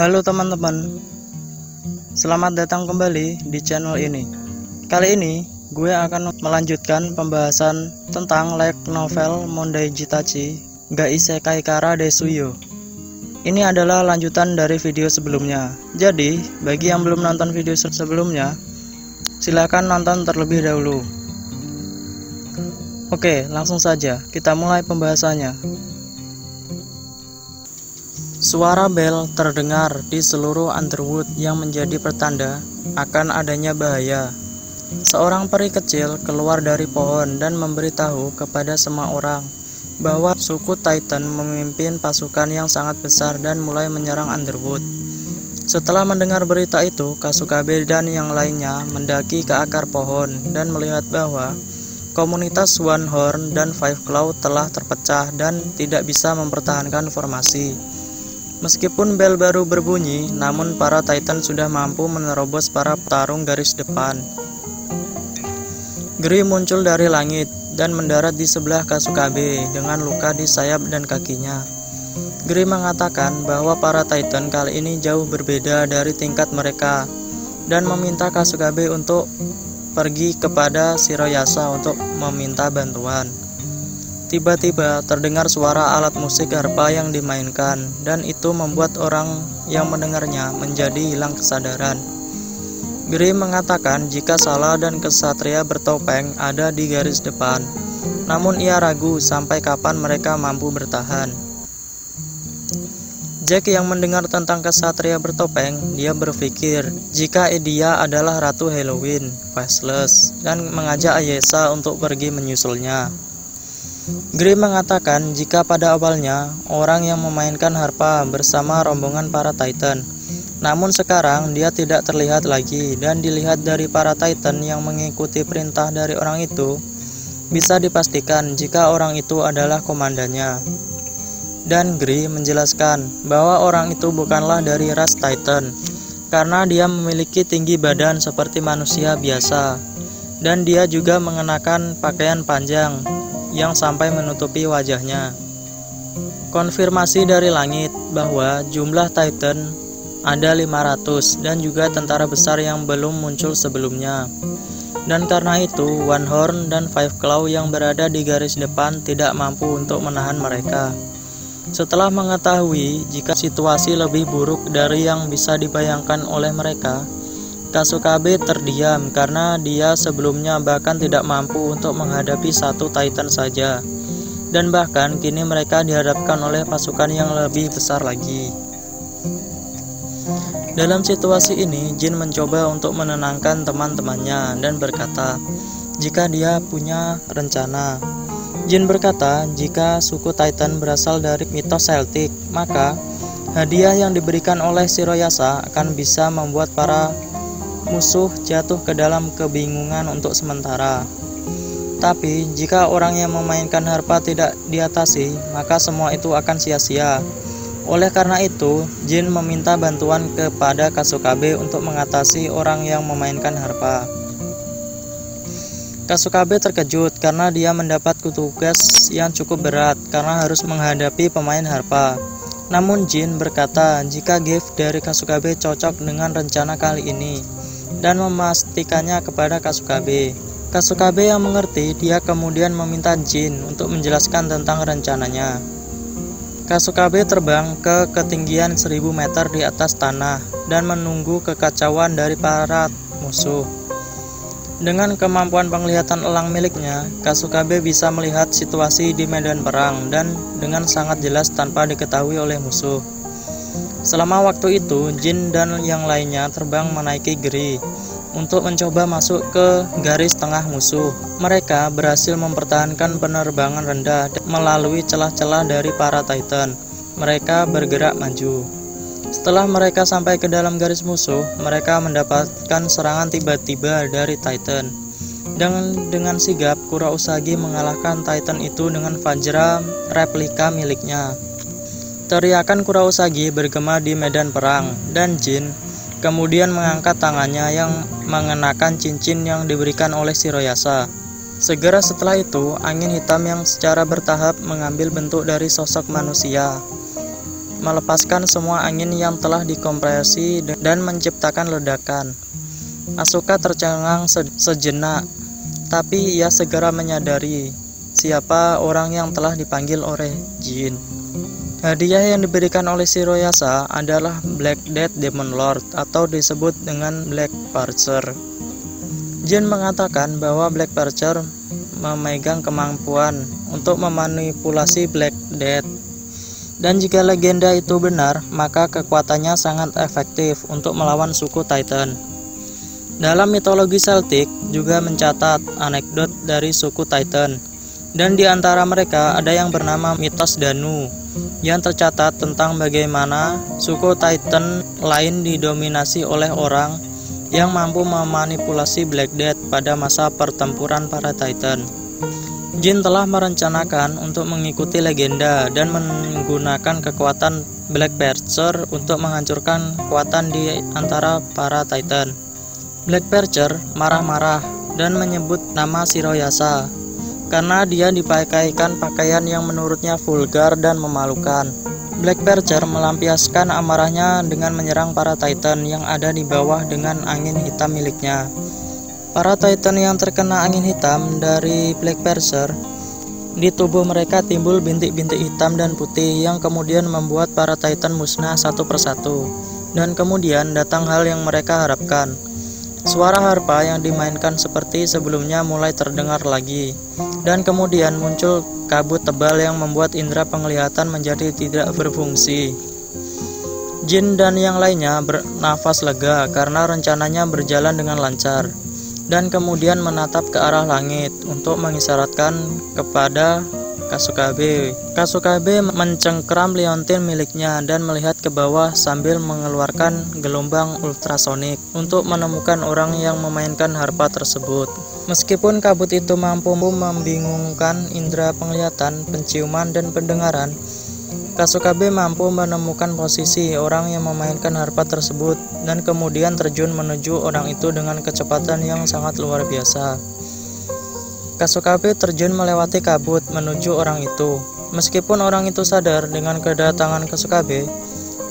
Halo teman-teman, selamat datang kembali di channel ini. Kali ini gue akan melanjutkan pembahasan tentang light novel Mondai Jitachi ga Isekai Kara Desuyo. Ini adalah lanjutan dari video sebelumnya. Jadi, bagi yang belum nonton video sebelumnya, silakan nonton terlebih dahulu. Oke, langsung saja kita mulai pembahasannya. Suara bel terdengar di seluruh Underwood yang menjadi pertanda akan adanya bahaya. Seorang peri kecil keluar dari pohon dan memberitahu kepada semua orang bahwa suku Titan memimpin pasukan yang sangat besar dan mulai menyerang Underwood. Setelah mendengar berita itu, Kasukabe dan yang lainnya mendaki ke akar pohon dan melihat bahwa komunitas One Horn dan Five Claw telah terpecah dan tidak bisa mempertahankan formasi. Meskipun bel baru berbunyi, namun para Titan sudah mampu menerobos para petarung garis depan. Gri muncul dari langit dan mendarat di sebelah Kasukabe dengan luka di sayap dan kakinya. Gri mengatakan bahwa para Titan kali ini jauh berbeda dari tingkat mereka dan meminta Kasukabe untuk pergi kepada Shiroyasa untuk meminta bantuan. Tiba-tiba terdengar suara alat musik harpa yang dimainkan, dan itu membuat orang yang mendengarnya menjadi hilang kesadaran. Gri mengatakan jika Sala dan kesatria bertopeng ada di garis depan, namun ia ragu sampai kapan mereka mampu bertahan. Jack yang mendengar tentang kesatria bertopeng, dia berpikir jika dia adalah Ratu Halloween, Faceless, dan mengajak Ayesa untuk pergi menyusulnya. Gri mengatakan jika pada awalnya orang yang memainkan harpa bersama rombongan para Titan, namun sekarang dia tidak terlihat lagi dan dilihat dari para Titan yang mengikuti perintah dari orang itu, bisa dipastikan jika orang itu adalah komandannya. Dan Gri menjelaskan bahwa orang itu bukanlah dari ras Titan karena dia memiliki tinggi badan seperti manusia biasa, dan dia juga mengenakan pakaian panjang yang sampai menutupi wajahnya. Konfirmasi dari langit bahwa jumlah Titan ada 500 dan juga tentara besar yang belum muncul sebelumnya. Dan karena itu, One Horn dan Five Claw yang berada di garis depan tidak mampu untuk menahan mereka. Setelah mengetahui jika situasi lebih buruk dari yang bisa dibayangkan oleh mereka, Kasukabe terdiam karena dia sebelumnya bahkan tidak mampu untuk menghadapi satu Titan saja, dan bahkan kini mereka dihadapkan oleh pasukan yang lebih besar lagi. Dalam situasi ini, Jin mencoba untuk menenangkan teman-temannya dan berkata jika dia punya rencana. Jin berkata jika suku Titan berasal dari mitos Celtic, maka hadiah yang diberikan oleh Shiroyasa akan bisa membuat para musuh jatuh ke dalam kebingungan untuk sementara. Tapi jika orang yang memainkan harpa tidak diatasi, maka semua itu akan sia-sia. Oleh karena itu, Jin meminta bantuan kepada Kasukabe untuk mengatasi orang yang memainkan harpa. Kasukabe terkejut karena dia mendapat tugas yang cukup berat karena harus menghadapi pemain harpa. Namun Jin berkata jika gift dari Kasukabe cocok dengan rencana kali ini dan memastikannya kepada Kasukabe. Kasukabe yang mengerti, dia kemudian meminta Jin untuk menjelaskan tentang rencananya. Kasukabe terbang ke ketinggian 1000 meter di atas tanah dan menunggu kekacauan dari para musuh. Dengan kemampuan penglihatan elang miliknya, Kasukabe bisa melihat situasi di medan perang dan dengan sangat jelas tanpa diketahui oleh musuh. Selama waktu itu, Jin dan yang lainnya terbang menaiki Gri untuk mencoba masuk ke garis tengah musuh. Mereka berhasil mempertahankan penerbangan rendah melalui celah-celah dari para Titan. Mereka bergerak maju. Setelah mereka sampai ke dalam garis musuh, mereka mendapatkan serangan tiba-tiba dari Titan. Dengan sigap, Kurousagi mengalahkan Titan itu dengan Vajra replika miliknya. Teriakan Kurousagi bergema di medan perang, dan Jin kemudian mengangkat tangannya yang mengenakan cincin yang diberikan oleh Shiroyasa. Segera setelah itu, angin hitam yang secara bertahap mengambil bentuk dari sosok manusia. melepaskan semua angin yang telah dikompresi dan menciptakan ledakan. Asuka tercengang sejenak, tapi ia segera menyadari siapa orang yang telah dipanggil oleh Jin. Hadiah yang diberikan oleh Shiroyasa adalah Black Death Demon Lord atau disebut dengan Black Parcher. Jin mengatakan bahwa Black Parcher memegang kemampuan untuk memanipulasi Black Death. Dan jika legenda itu benar, maka kekuatannya sangat efektif untuk melawan suku Titan. Dalam mitologi Celtic juga mencatat anekdot dari suku Titan, dan di antara mereka ada yang bernama mitos Danu, yang tercatat tentang bagaimana suku Titan lain didominasi oleh orang yang mampu memanipulasi Black Death pada masa pertempuran para Titan. Jin telah merencanakan untuk mengikuti legenda dan menggunakan kekuatan Black Parcher untuk menghancurkan kekuatan di antara para Titan. Black Parcher marah-marah dan menyebut nama Shiroyasa karena dia dipakaikan pakaian yang menurutnya vulgar dan memalukan. Black Parcher melampiaskan amarahnya dengan menyerang para Titan yang ada di bawah dengan angin hitam miliknya. Para Titan yang terkena angin hitam dari Black Parcher, di tubuh mereka timbul bintik-bintik hitam dan putih yang kemudian membuat para Titan musnah satu persatu. Dan kemudian datang hal yang mereka harapkan. Suara harpa yang dimainkan seperti sebelumnya mulai terdengar lagi, dan kemudian muncul kabut tebal yang membuat indera penglihatan menjadi tidak berfungsi. Jin dan yang lainnya bernafas lega karena rencananya berjalan dengan lancar, dan kemudian menatap ke arah langit untuk mengisyaratkan kepada Kasukabe. Kasukabe mencengkram liontin miliknya dan melihat ke bawah sambil mengeluarkan gelombang ultrasonik untuk menemukan orang yang memainkan harpa tersebut. Meskipun kabut itu mampu membingungkan indera penglihatan, penciuman, dan pendengaran, Kasukabe mampu menemukan posisi orang yang memainkan harpa tersebut dan kemudian terjun menuju orang itu dengan kecepatan yang sangat luar biasa. Kasukabe terjun melewati kabut menuju orang itu. Meskipun orang itu sadar dengan kedatangan Kasukabe,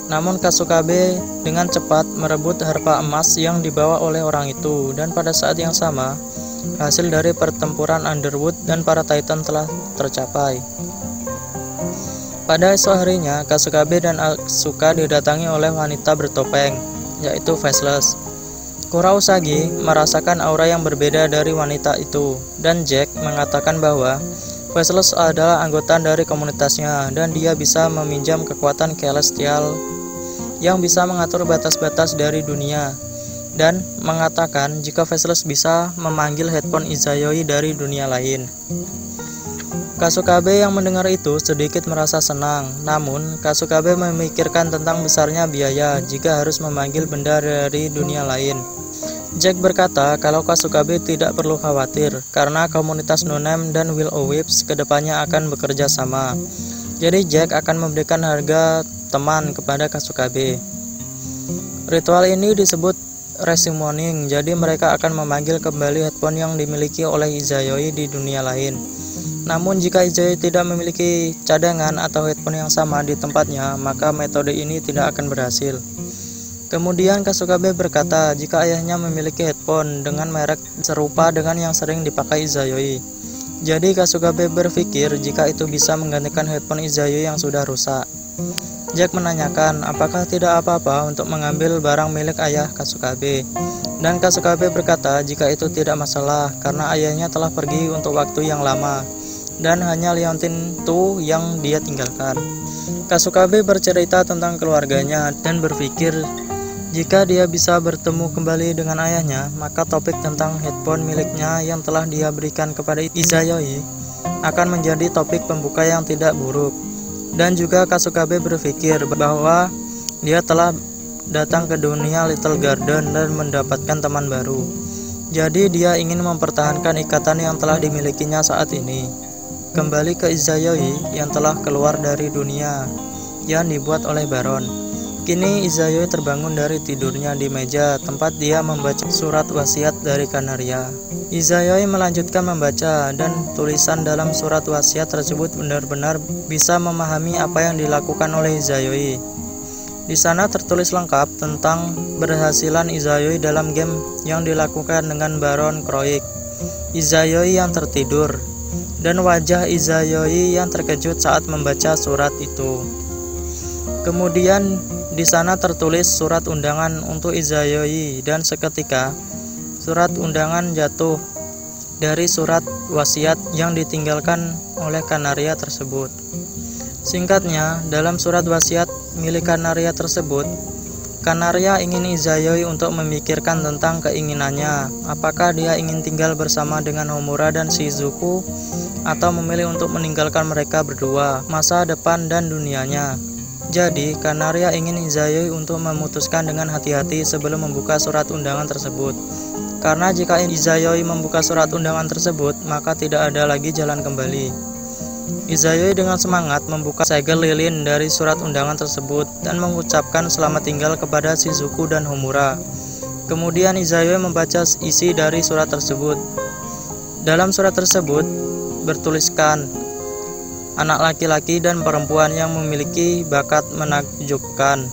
namun Kasukabe dengan cepat merebut harpa emas yang dibawa oleh orang itu, dan pada saat yang sama, hasil dari pertempuran Underwood dan para Titan telah tercapai. Pada esok harinya, Kasukabe dan Asuka didatangi oleh wanita bertopeng, yaitu Faceless. Kurosagi merasakan aura yang berbeda dari wanita itu, dan Jack mengatakan bahwa Faceless adalah anggota dari komunitasnya dan dia bisa meminjam kekuatan celestial yang bisa mengatur batas-batas dari dunia, dan mengatakan jika Faceless bisa memanggil headphone Izayoi dari dunia lain. Kasukabe yang mendengar itu sedikit merasa senang, namun Kasukabe memikirkan tentang besarnya biaya jika harus memanggil benda dari dunia lain. Jack berkata kalau Kasukabe tidak perlu khawatir karena komunitas No-Name dan Will-O-Wisps kedepannya akan bekerja sama. Jadi Jack akan memberikan harga teman kepada Kasukabe. Ritual ini disebut resummoning, jadi mereka akan memanggil kembali headphone yang dimiliki oleh Izayoi di dunia lain. Namun jika Izayoi tidak memiliki cadangan atau headphone yang sama di tempatnya, maka metode ini tidak akan berhasil. Kemudian Kasukabe berkata jika ayahnya memiliki headphone dengan merek serupa dengan yang sering dipakai Izayoi. Jadi Kasukabe berpikir jika itu bisa menggantikan headphone Izayoi yang sudah rusak. Jack menanyakan apakah tidak apa-apa untuk mengambil barang milik ayah Kasukabe. Dan Kasukabe berkata jika itu tidak masalah karena ayahnya telah pergi untuk waktu yang lama dan hanya liontin itu yang dia tinggalkan. Kasukabe bercerita tentang keluarganya dan berpikir jika dia bisa bertemu kembali dengan ayahnya, maka topik tentang headphone miliknya yang telah dia berikan kepada Izayoi akan menjadi topik pembuka yang tidak buruk. Dan juga Kasukabe berpikir bahwa dia telah datang ke dunia Little Garden dan mendapatkan teman baru. Jadi dia ingin mempertahankan ikatan yang telah dimilikinya saat ini. Kembali ke Izayoi yang telah keluar dari dunia yang dibuat oleh Baron. Kini Izayoi terbangun dari tidurnya di meja tempat dia membaca surat wasiat dari Kanaria. Izayoi melanjutkan membaca, dan tulisan dalam surat wasiat tersebut benar-benar bisa memahami apa yang dilakukan oleh Izayoi. Di sana tertulis lengkap tentang berhasilan Izayoi dalam game yang dilakukan dengan Baron Kroik, Izayoi yang tertidur, dan wajah Izayoi yang terkejut saat membaca surat itu. Kemudian di sana tertulis surat undangan untuk Izayoi, dan seketika surat undangan jatuh dari surat wasiat yang ditinggalkan oleh Kanaria tersebut. Singkatnya, dalam surat wasiat milik Kanaria tersebut, Kanaria ingin Izayoi untuk memikirkan tentang keinginannya, apakah dia ingin tinggal bersama dengan Homura dan Shizuku, atau memilih untuk meninggalkan mereka berdua, masa depan dan dunianya. Jadi, Kanaria ingin Izayoi untuk memutuskan dengan hati-hati sebelum membuka surat undangan tersebut. Karena jika Izayoi membuka surat undangan tersebut, maka tidak ada lagi jalan kembali. Izayoi dengan semangat membuka segel lilin dari surat undangan tersebut dan mengucapkan selamat tinggal kepada Shizuku dan Homura. Kemudian Izayoi membaca isi dari surat tersebut. Dalam surat tersebut bertuliskan, anak laki-laki dan perempuan yang memiliki bakat menakjubkan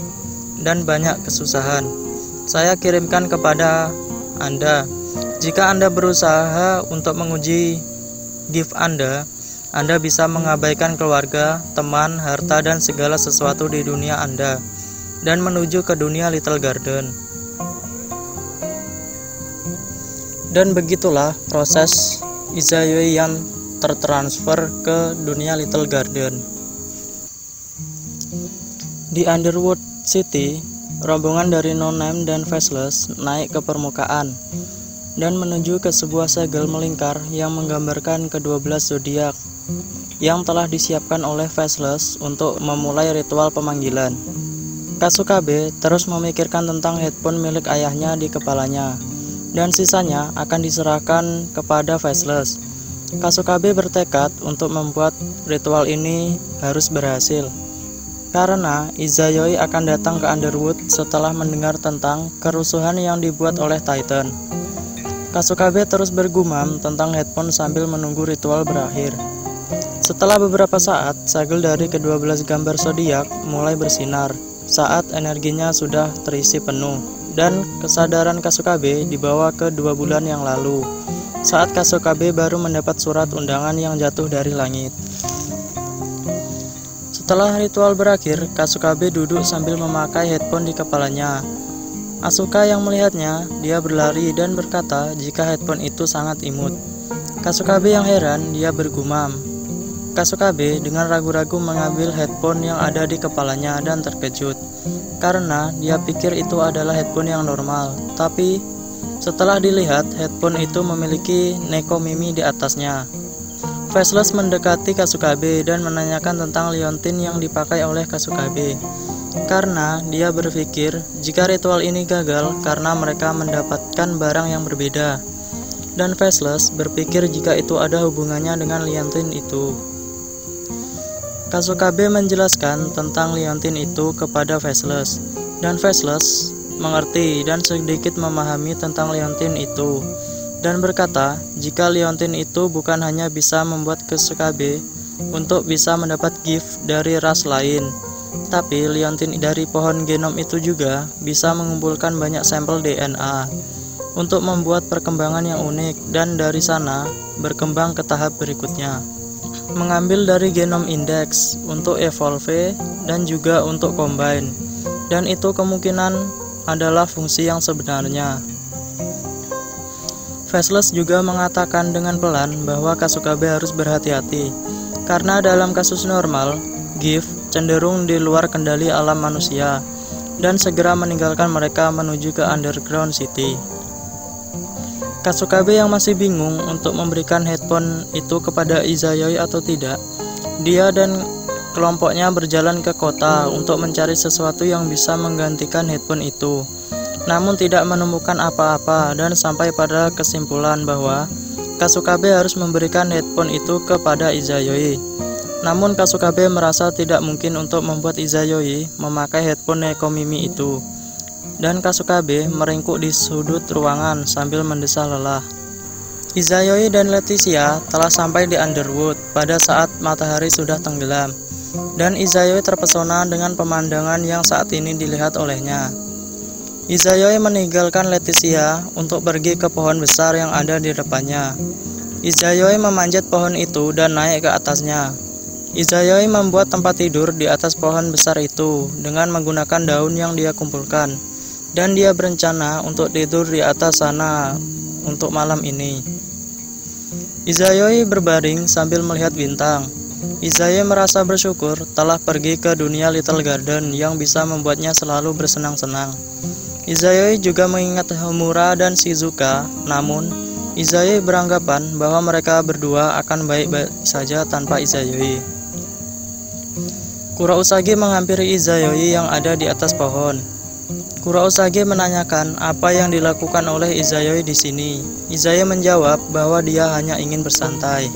dan banyak kesusahan, saya kirimkan kepada Anda. Jika Anda berusaha untuk menguji gift Anda bisa mengabaikan keluarga, teman, harta, dan segala sesuatu di dunia Anda, dan menuju ke dunia Little Garden. Dan begitulah proses Izayoi yang tertransfer ke dunia Little Garden. Di Underwood City, rombongan dari No Name dan Faceless naik ke permukaan dan menuju ke sebuah segel melingkar yang menggambarkan ke-12 zodiak yang telah disiapkan oleh Faceless untuk memulai ritual pemanggilan. Kasukabe terus memikirkan tentang headphone milik ayahnya di kepalanya, dan sisanya akan diserahkan kepada Faceless. Kasukabe bertekad untuk membuat ritual ini harus berhasil, karena Izayoi akan datang ke Underwood setelah mendengar tentang kerusuhan yang dibuat oleh Titan. Kasukabe terus bergumam tentang headphone sambil menunggu ritual berakhir. Setelah beberapa saat, segel dari ke-12 gambar zodiak mulai bersinar saat energinya sudah terisi penuh, dan kesadaran Kasukabe dibawa ke 2 bulan yang lalu, saat Kasukabe baru mendapat surat undangan yang jatuh dari langit. Setelah ritual berakhir, Kasukabe duduk sambil memakai headphone di kepalanya. Asuka yang melihatnya, dia berlari dan berkata jika headphone itu sangat imut. Kasukabe yang heran, dia bergumam. Kasukabe dengan ragu-ragu mengambil headphone yang ada di kepalanya dan terkejut, karena dia pikir itu adalah headphone yang normal, tapi setelah dilihat, headphone itu memiliki Neko Mimi di atasnya. Faceless mendekati Kasukabe dan menanyakan tentang liontin yang dipakai oleh Kasukabe, karena dia berpikir jika ritual ini gagal karena mereka mendapatkan barang yang berbeda, dan Faceless berpikir jika itu ada hubungannya dengan liontin itu. Kasukabe menjelaskan tentang liontin itu kepada Faceless, dan Faceless mengerti dan sedikit memahami tentang liontin itu, dan berkata jika liontin itu bukan hanya bisa membuat Kasukabe untuk bisa mendapat gift dari ras lain, tapi liontin dari pohon genom itu juga bisa mengumpulkan banyak sampel DNA untuk membuat perkembangan yang unik, dan dari sana berkembang ke tahap berikutnya, mengambil dari genom index untuk evolve dan juga untuk combine, dan itu kemungkinan adalah fungsi yang sebenarnya. Faceless juga mengatakan dengan pelan bahwa Kasukabe harus berhati-hati, karena dalam kasus normal, gift cenderung di luar kendali alam manusia, dan segera meninggalkan mereka menuju ke Underground City. Kasukabe yang masih bingung untuk memberikan headphone itu kepada Izayoi atau tidak, dia dan kelompoknya berjalan ke kota untuk mencari sesuatu yang bisa menggantikan headphone itu, namun tidak menemukan apa-apa, dan sampai pada kesimpulan bahwa Kasukabe harus memberikan headphone itu kepada Izayoi. Namun Kasukabe merasa tidak mungkin untuk membuat Izayoi memakai headphone Nekomimi itu. Dan Kasukabe meringkuk di sudut ruangan sambil mendesah lelah. Izayoi dan Leticia telah sampai di Underwood pada saat matahari sudah tenggelam. Dan Izayoi terpesona dengan pemandangan yang saat ini dilihat olehnya. Izayoi meninggalkan Leticia untuk pergi ke pohon besar yang ada di depannya. Izayoi memanjat pohon itu dan naik ke atasnya. Izayoi membuat tempat tidur di atas pohon besar itu dengan menggunakan daun yang dia kumpulkan. Dan dia berencana untuk tidur di atas sana untuk malam ini. Izayoi berbaring sambil melihat bintang. Izayoi merasa bersyukur telah pergi ke dunia Little Garden yang bisa membuatnya selalu bersenang-senang. Izayoi juga mengingat Homura dan Shizuka, namun Izayoi beranggapan bahwa mereka berdua akan baik-baik saja tanpa Izayoi. Kurousagi menghampiri Izayoi yang ada di atas pohon. Kurousagi menanyakan apa yang dilakukan oleh Izayoi di sini. Izayoi menjawab bahwa dia hanya ingin bersantai.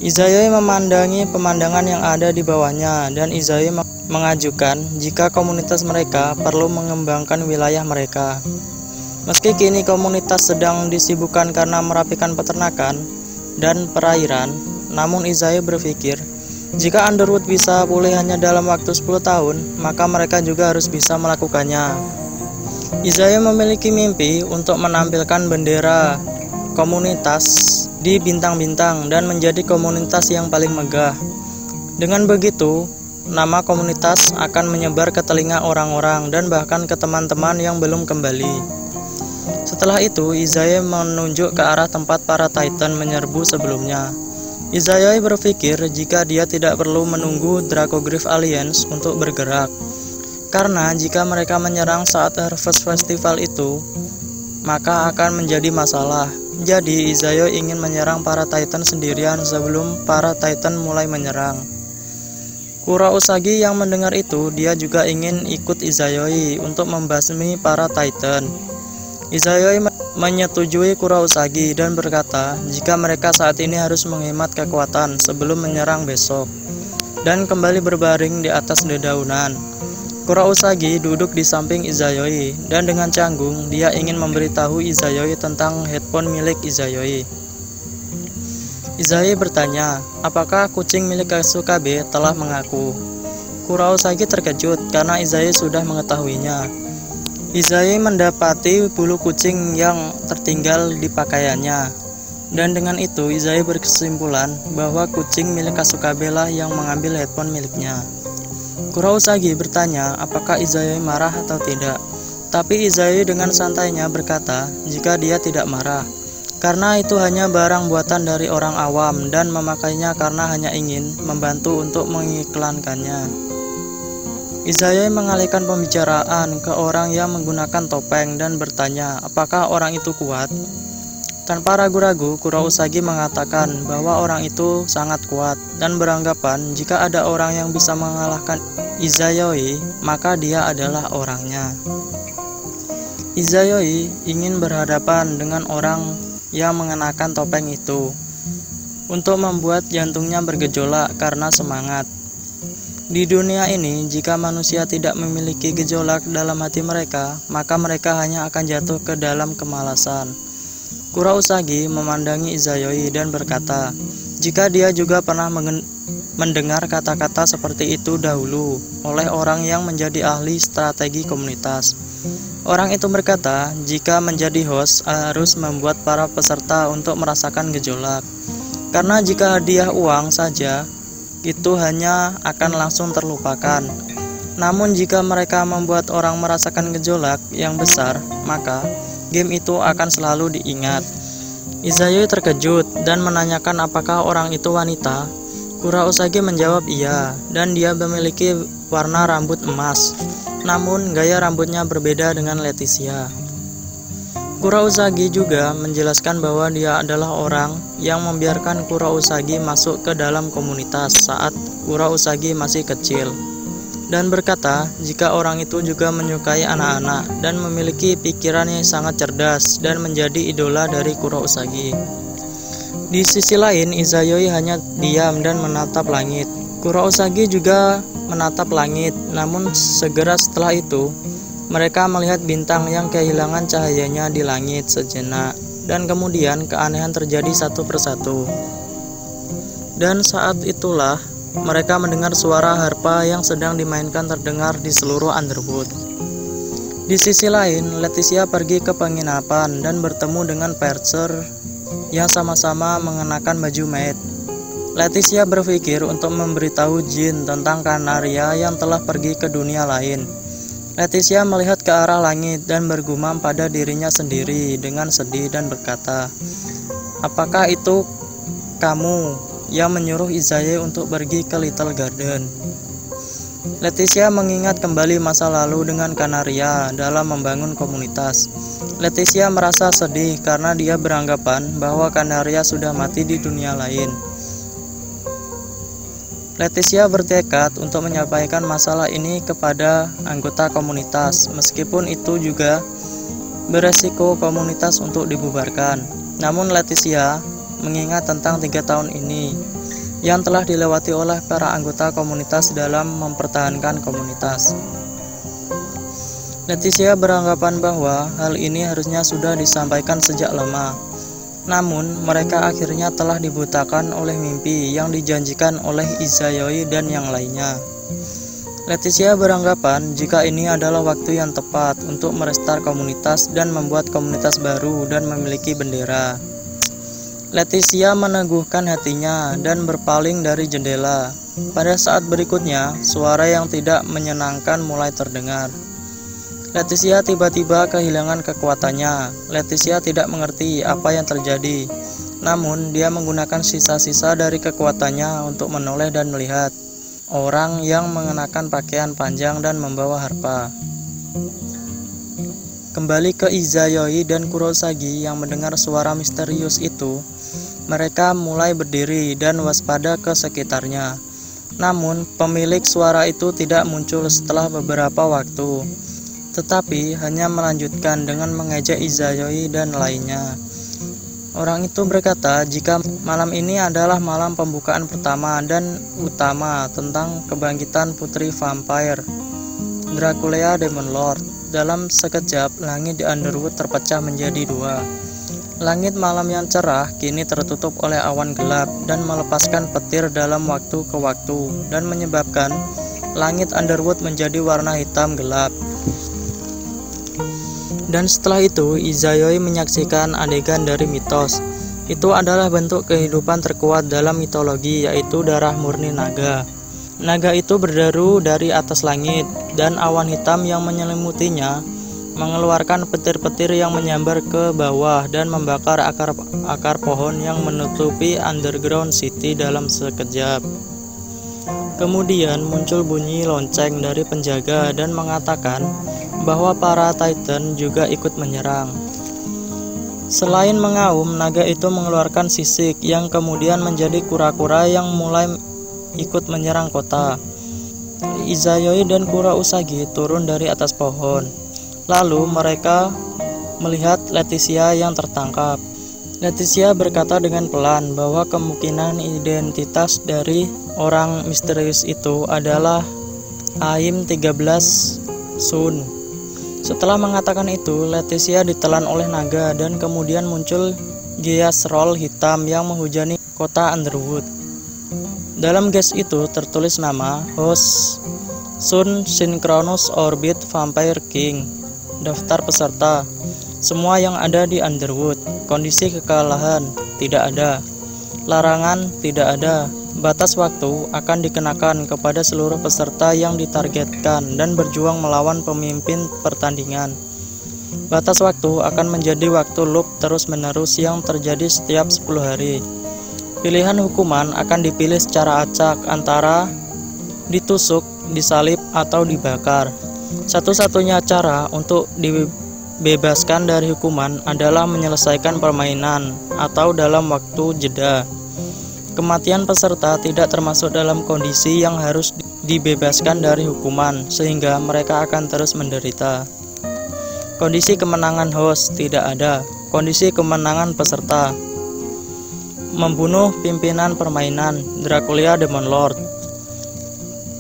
Izayoi memandangi pemandangan yang ada di bawahnya dan Izayoi mengajukan jika komunitas mereka perlu mengembangkan wilayah mereka. Meski kini komunitas sedang disibukkan karena merapikan peternakan dan perairan, namun Izayoi berpikir jika Underwood bisa pulih hanya dalam waktu 10 tahun, maka mereka juga harus bisa melakukannya. Izayoi memiliki mimpi untuk menampilkan bendera komunitas di bintang-bintang dan menjadi komunitas yang paling megah. Dengan begitu, nama komunitas akan menyebar ke telinga orang-orang dan bahkan ke teman-teman yang belum kembali. Setelah itu, Izayoi menunjuk ke arah tempat para Titan menyerbu sebelumnya. Izayoi berpikir jika dia tidak perlu menunggu Dracogryph Alliance untuk bergerak. Karena jika mereka menyerang saat Harvest Festival itu, maka akan menjadi masalah. Jadi Izayoi ingin menyerang para Titan sendirian sebelum para Titan mulai menyerang. Kurousagi yang mendengar itu, dia juga ingin ikut Izayoi untuk membasmi para Titan. Izayoi menyetujui Kurousagi dan berkata jika mereka saat ini harus menghemat kekuatan sebelum menyerang besok, dan kembali berbaring di atas dedaunan. Kurousagi duduk di samping Izayoi dan dengan canggung dia ingin memberitahu Izayoi tentang headphone milik Izayoi. Izayoi bertanya, apakah kucing milik Kasukabe telah mengaku? Kurousagi terkejut karena Izayoi sudah mengetahuinya. Izayoi mendapati bulu kucing yang tertinggal di pakaiannya. Dan dengan itu Izayoi berkesimpulan bahwa kucing milik Kasukabe lah yang mengambil headphone miliknya. Kurousagi bertanya apakah Izayoi marah atau tidak. Tapi Izayoi dengan santainya berkata jika dia tidak marah, karena itu hanya barang buatan dari orang awam dan memakainya karena hanya ingin membantu untuk mengiklankannya. Izayoi mengalihkan pembicaraan ke orang yang menggunakan topeng dan bertanya apakah orang itu kuat. Tanpa ragu-ragu, Kurousagi mengatakan bahwa orang itu sangat kuat dan beranggapan jika ada orang yang bisa mengalahkan Izayoi, maka dia adalah orangnya. Izayoi ingin berhadapan dengan orang yang mengenakan topeng itu untuk membuat jantungnya bergejolak karena semangat. Di dunia ini, jika manusia tidak memiliki gejolak dalam hati mereka, maka mereka hanya akan jatuh ke dalam kemalasan. Kurousagi memandangi Izayoi dan berkata, jika dia juga pernah mendengar kata-kata seperti itu dahulu oleh orang yang menjadi ahli strategi komunitas. Orang itu berkata, jika menjadi host harus membuat para peserta untuk merasakan gejolak. Karena jika hadiah uang saja, itu hanya akan langsung terlupakan. Namun jika mereka membuat orang merasakan gejolak yang besar, maka game itu akan selalu diingat. Izayoi terkejut dan menanyakan apakah orang itu wanita. Kurousagi menjawab iya, dan dia memiliki warna rambut emas. Namun gaya rambutnya berbeda dengan Leticia. Kurousagi juga menjelaskan bahwa dia adalah orang yang membiarkan Kurousagi masuk ke dalam komunitas saat Kurousagi masih kecil, dan berkata jika orang itu juga menyukai anak-anak dan memiliki pikiran yang sangat cerdas dan menjadi idola dari Kurousagi. Di sisi lain, Izayoi hanya diam dan menatap langit. Kurousagi juga menatap langit, namun segera setelah itu, mereka melihat bintang yang kehilangan cahayanya di langit sejenak, dan kemudian keanehan terjadi satu persatu. Dan saat itulah, mereka mendengar suara harpa yang sedang dimainkan terdengar di seluruh Underwood. Di sisi lain, Leticia pergi ke penginapan dan bertemu dengan Percer yang sama-sama mengenakan baju maid. Leticia berpikir untuk memberitahu Jin tentang Kanaria yang telah pergi ke dunia lain. Leticia melihat ke arah langit dan bergumam pada dirinya sendiri dengan sedih dan berkata, "Apakah itu kamu yang menyuruh Izayoi untuk pergi ke Little Garden?" Leticia mengingat kembali masa lalu dengan Kanaria dalam membangun komunitas. Leticia merasa sedih karena dia beranggapan bahwa Kanaria sudah mati di dunia lain. Leticia bertekad untuk menyampaikan masalah ini kepada anggota komunitas, meskipun itu juga beresiko komunitas untuk dibubarkan. Namun Leticia mengingat tentang 3 tahun ini yang telah dilewati oleh para anggota komunitas dalam mempertahankan komunitas. Leticia beranggapan bahwa hal ini harusnya sudah disampaikan sejak lama. Namun, mereka akhirnya telah dibutakan oleh mimpi yang dijanjikan oleh Izayoi dan yang lainnya. Leticia beranggapan jika ini adalah waktu yang tepat untuk merestart komunitas dan membuat komunitas baru dan memiliki bendera. Leticia meneguhkan hatinya dan berpaling dari jendela. Pada saat berikutnya, suara yang tidak menyenangkan mulai terdengar. Leticia tiba-tiba kehilangan kekuatannya. Leticia tidak mengerti apa yang terjadi. Namun, dia menggunakan sisa-sisa dari kekuatannya untuk menoleh dan melihat orang yang mengenakan pakaian panjang dan membawa harpa. Kembali ke Izayoi dan Kurousagi yang mendengar suara misterius itu, mereka mulai berdiri dan waspada ke sekitarnya. Namun, pemilik suara itu tidak muncul setelah beberapa waktu, tetapi hanya melanjutkan dengan mengejek Izayoi dan lainnya. Orang itu berkata jika malam ini adalah malam pembukaan pertama dan utama tentang kebangkitan putri vampire, Dracula Demon Lord. Dalam sekejap, langit di Underwood terpecah menjadi 2. Langit malam yang cerah kini tertutup oleh awan gelap dan melepaskan petir dalam waktu ke waktu dan menyebabkan langit Underwood menjadi warna hitam gelap. Dan setelah itu, Izayoi menyaksikan adegan dari mitos. Itu adalah bentuk kehidupan terkuat dalam mitologi, yaitu darah murni naga. Naga itu berderu dari atas langit, dan awan hitam yang menyelimutinya mengeluarkan petir-petir yang menyambar ke bawah dan membakar akar pohon yang menutupi underground city dalam sekejap. Kemudian muncul bunyi lonceng dari penjaga dan mengatakan bahwa para Titan juga ikut menyerang. Selain mengaum, naga itu mengeluarkan sisik yang kemudian menjadi kura-kura yang mulai ikut menyerang kota. Izayoi dan Kurousagi turun dari atas pohon. Lalu mereka melihat Leticia yang tertangkap. Leticia berkata dengan pelan bahwa kemungkinan identitas dari orang misterius itu adalah Aim 13 Sun. Setelah mengatakan itu, Leticia ditelan oleh naga dan kemudian muncul gas roll hitam yang menghujani kota Underwood. Dalam gas itu tertulis nama host Sun Synchronous Orbit Vampire King. Daftar peserta semua yang ada di Underwood. Kondisi kekalahan tidak ada. Larangan tidak ada. Batas waktu akan dikenakan kepada seluruh peserta yang ditargetkan dan berjuang melawan pemimpin pertandingan. Batas waktu akan menjadi waktu loop terus-menerus yang terjadi setiap 10 hari. Pilihan hukuman akan dipilih secara acak antara ditusuk, disalib, atau dibakar. Satu-satunya cara untuk dibebaskan dari hukuman adalah menyelesaikan permainan atau dalam waktu jeda. Kematian peserta tidak termasuk dalam kondisi yang harus dibebaskan dari hukuman, sehingga mereka akan terus menderita. Kondisi kemenangan host tidak ada. Kondisi kemenangan peserta. membunuh pimpinan permainan Dracula Demon Lord,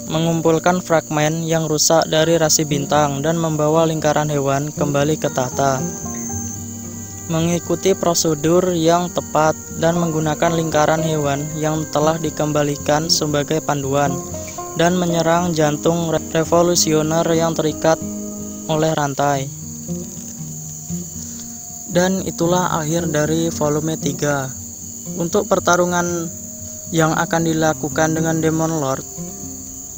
mengumpulkan fragmen yang rusak dari rasi bintang dan membawa lingkaran hewan kembali ke tahta, mengikuti prosedur yang tepat dan menggunakan lingkaran hewan yang telah dikembalikan sebagai panduan, dan menyerang jantung revolusioner yang terikat oleh rantai. Dan itulah akhir dari volume 3. Untuk pertarungan yang akan dilakukan dengan Demon Lord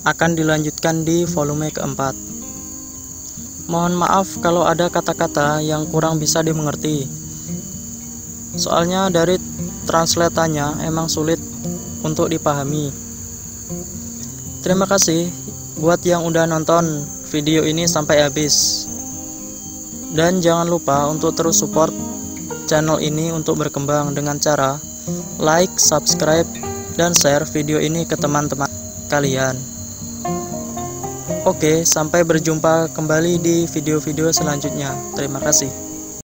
akan dilanjutkan di volume keempat. Mohon maaf kalau ada kata-kata yang kurang bisa dimengerti. Soalnya dari translatannya emang sulit untuk dipahami. Terima kasih buat yang udah nonton video ini sampai habis. Dan jangan lupa untuk terus support channel ini untuk berkembang dengan cara like, subscribe, dan share video ini ke teman-teman kalian. Oke, sampai berjumpa kembali di video-video selanjutnya. Terima kasih.